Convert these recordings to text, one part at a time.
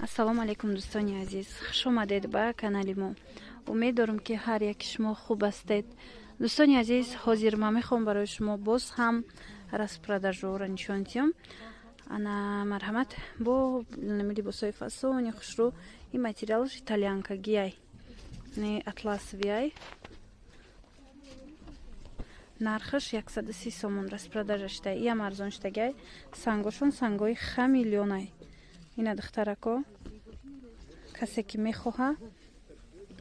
ассалому алейкум дӯстони азиз, хуш омадед ба канали мо. умед дорам ки ҳар яки шумо хуб ҳастед. дӯстони азиз, ҳозир ман мехоҳам барои шумо боз ҳам распродажора нишон диҳам. ана марҳамат бо либосои фасони хушрӯ. ин материалш итальянкагиай, не атласвиай. нархаш 130 сомон распродажаштай. иам арзонштагай. сангошон сангои хамиллионай. ина духтарако касе ки мехоҳа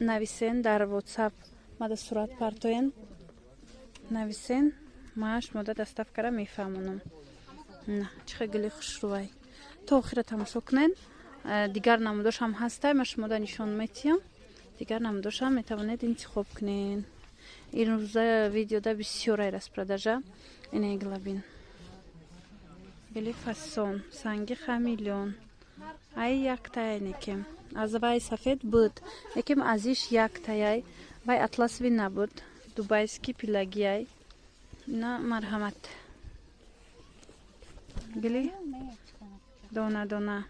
нависен дар WhatsApp мада сурат партоен нависен, ма шумода доставкара мефаҳмонам. на чихе гули хушрӯай. то охира тамошо кунен. дигар намудош ҳам ҳастай, ма шумода нишон метиҳам. дигар намудош ҳам метавонед интихоб кунен. ин рӯза видеода бисёрай распродажа. ина глабин гули фасон санги хамиллион. ай яктаяй некем аз вай сафед буд, некем азиш яктаяй. вай атласви набуд, дубайский пилагияй. ина марҳамат гули дона дона.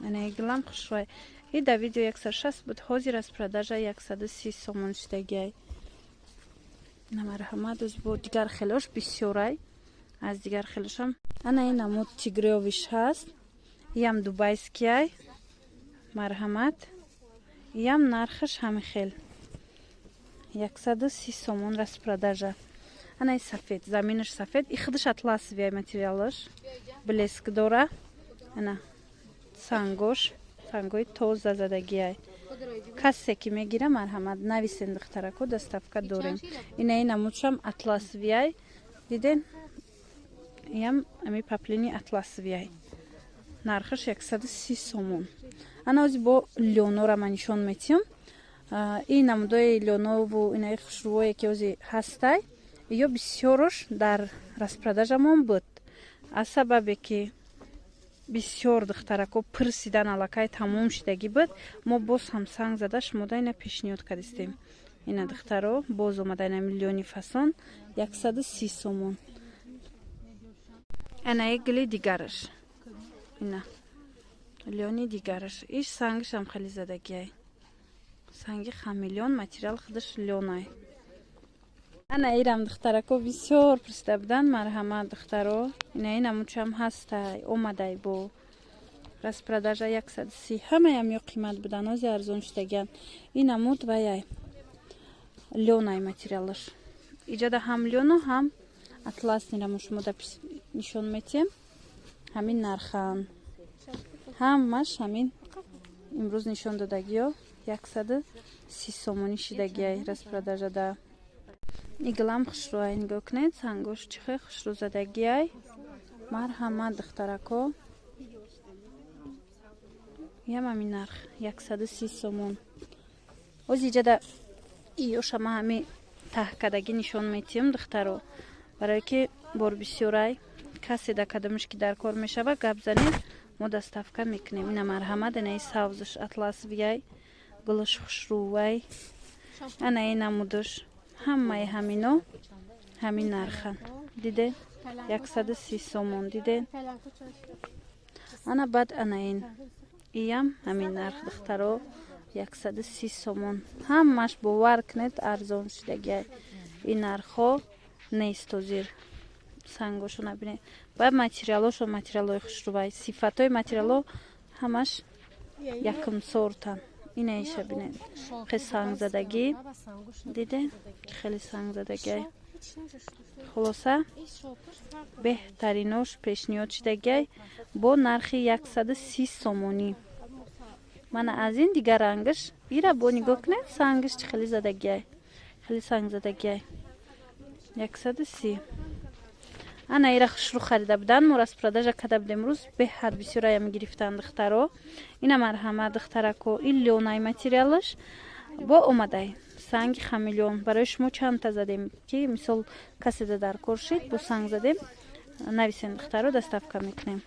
ина гилам хушрӯй. и да видео 160 буд, ҳозир аз продажа 130 сомон штагиай. ина марҳамат уз бо дигар хелош бисёрай. аз дигар хелошам ана ин намуд тигриёвиш ҳаст. иам дубайскияй. марҳамат. иам нархаш ҳами хел 130 сомон распродажа. ана и сафед, заминаш сафед. и худаш атласвияй материалаш. блеск дора. ана сангош, сангои тоза задагияй. касе ки мегира марҳамат нависен духтарако доставка дорем. ина и намудшам атласвияй. диден? иам ами паплини атласвияй. нархаш 130 сомон. ана ози бо лёнора ман нишон метиҳам. ин намудои лёнову инаи хушрӯвое ки ози ҳастай, ё бисёрош дар распродажамон буд. аз сабабе ки бисёр духтарако пирсидан аллакай тамом шидагӣ буд, мо боз ҳам санг зада шумода ина пешниҳод кардистем. ина духтаро боз омада ина миллиони фасон 130 сомон. анаи гули дигараш. ина лёни дигараш. иш сангашам хеле задагиай. санги хамиллион, материал худаш лёнай. ана ирам духтарако бисёр пурсида будан. марҳамат духтаро. ина ин намудшам ҳастай, омадай бо распродажа 130. ҳамаям ё қимат будан, ози арзон штагиан. ин намуд ваяй лёнай материалаш. иҷада ҳам лёну ҳам атласнира мо шумода нишон метиҳем. ҳамин нархан ҳамаш ҳамин имрӯз нишон додагиё 130 сомонӣ шидагиай распродажада. иглам хушрӯай. нигоҳ кунед сангош чихе хушрӯ задагиай. марҳамат духтарако. иам ҳамин нарх 130 сомон. ози иҷада иёшама ҳами таҳкадагӣ нишон метиҳам духтаро, барое ки бор бисёрай касе да кадомиш ки дар кор мешава гап занед, мо доставка мекунем. ина марҳамат. инаи савзаш атласвияй. гулаш хушрӯвай. ана и намудош ҳамаи ҳамино ҳамин нархан. диде 130 сомон. диде? ана баъд ана ин иам ҳамин нарх духтаро 130 сомон. ҳамаш бовар кунед арзон шидагиай. ин нархҳо нест ҳозир. сангошо набинед. баъд материалошо материалои хушрӯвай. сифатҳои материалҳо ҳамаш якумсортан. ина иша бинед. хеле сангзадагӣ. диде? хеле сангзадагиай. хулоса беҳтаринош пешниҳод шидагиай бо нархи 130 сомонӣ. мана аз ин дигар рангаш ира бо нигоҳ кунед сангаш чи хеле задагиай. хеле сангзадагиай. 130. ана ира хушрӯ харида будан, мо распродажа карда будем рӯз. беҳад бисёраям гирифтан духтаро. ина марҳамат духтарако. ин лёнай материалаш бо омадай санги хамиллион. барои шумо чандта задем ки мисол каседа дар кор шид, бо санг задем. нависен духтаро доставка мекунем.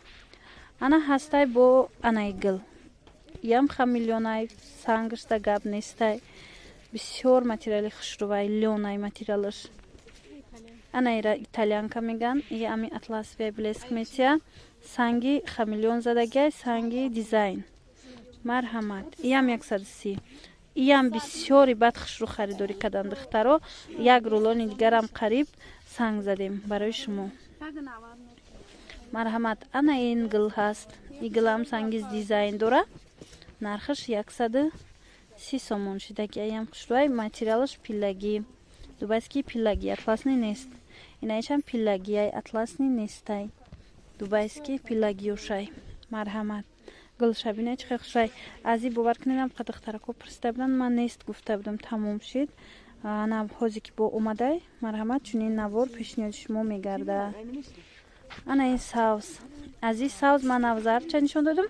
ана ҳастай бо анаи гил. иам хамиллионай. сангашда гап нестай. бисёр материали хушрӯвай. лёнай материалаш. ана ира итальянка меган, и ами атласовия блеск метия, санги хамелеон задагиай, санги дизайн. Марҳамат. Иам 130. Иам бисёри бад хушрӯ харидорӣ карданд духтаро. Як рулони дигарам қариб санг задем барои шумо. Марҳамат. Ана ин гул ҳаст. Ин гулам сангиз дизайн дора. Нархаш 130 сомон шидаги аям хушрӯай. Материалаш пиллагӣ. Дубайский пиллагӣ, атласный нест. Инаишам пиллагиай, атласный нестай. Дубайский пиллагиошай. Марҳамат. Гулша бинай чӣ хел хушрӯай. Ази бовар кунедам қа духтарако пурсида буданд, ман нест гуфта будам, тамом шид. Ана ҳози ки бо омадай. Марҳамат, чунин навор пешниҳоди шумо мегарда. Ана ин савз. Ази савз ман авзарча нишон додам.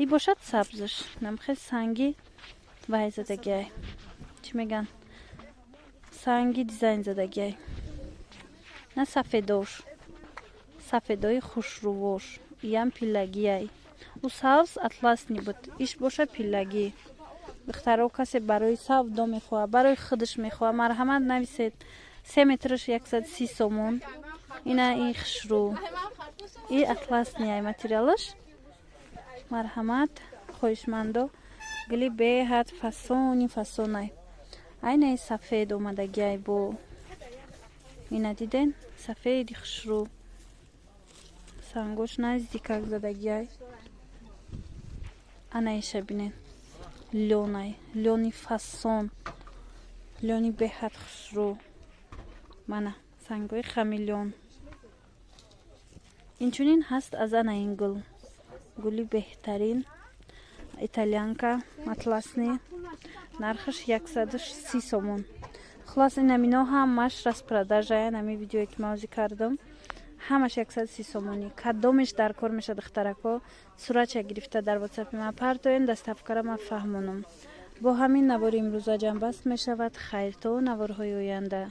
И бошад сабзаш. Намхез санги вай задагиай. Чӣ меган? Санги дизайн задагиай. На сафедош. Сафедои хушрӯвош. Иям пиллагиай. У савз атласни буд. Иш боша пиллагӣ. Духтаро касе барои савз до мехоҳа, барои худаш мехоҳа. Марҳамат нависед. 3 метраш 130 сомон. Ина ин хушрӯ. И атласниай материалаш. Марҳамат. Хоҳишмандо. Гули беҳад фасони фасонай. Айнаи сафед омадагиай бо. Ина диден? Сафеди хушрӯ. Сангош наздикак задагиай. Ана иша бинен. Лёнай. Лёни фасон. Лёни беҳад хушрӯ. Мана сангои хамелеон. Инчунин ҳаст аз ана ин гул. Гули беҳтарин. Итальянка. Атласни. Нархаш 130 сомон. Хулос ин амино ҳамаш распродажая. Нами видеое ки ман озӣ кардам. ҳамаш 130 сомонӣ. Кадомеш дар кор мешад духтарако. Суратча гирифта дар ватсапи ман партоен, доставкара ман фаҳмонам. Бо ҳамин навори имрӯза ҷамъбаст мешавад. Хайр то наворҳои оянда.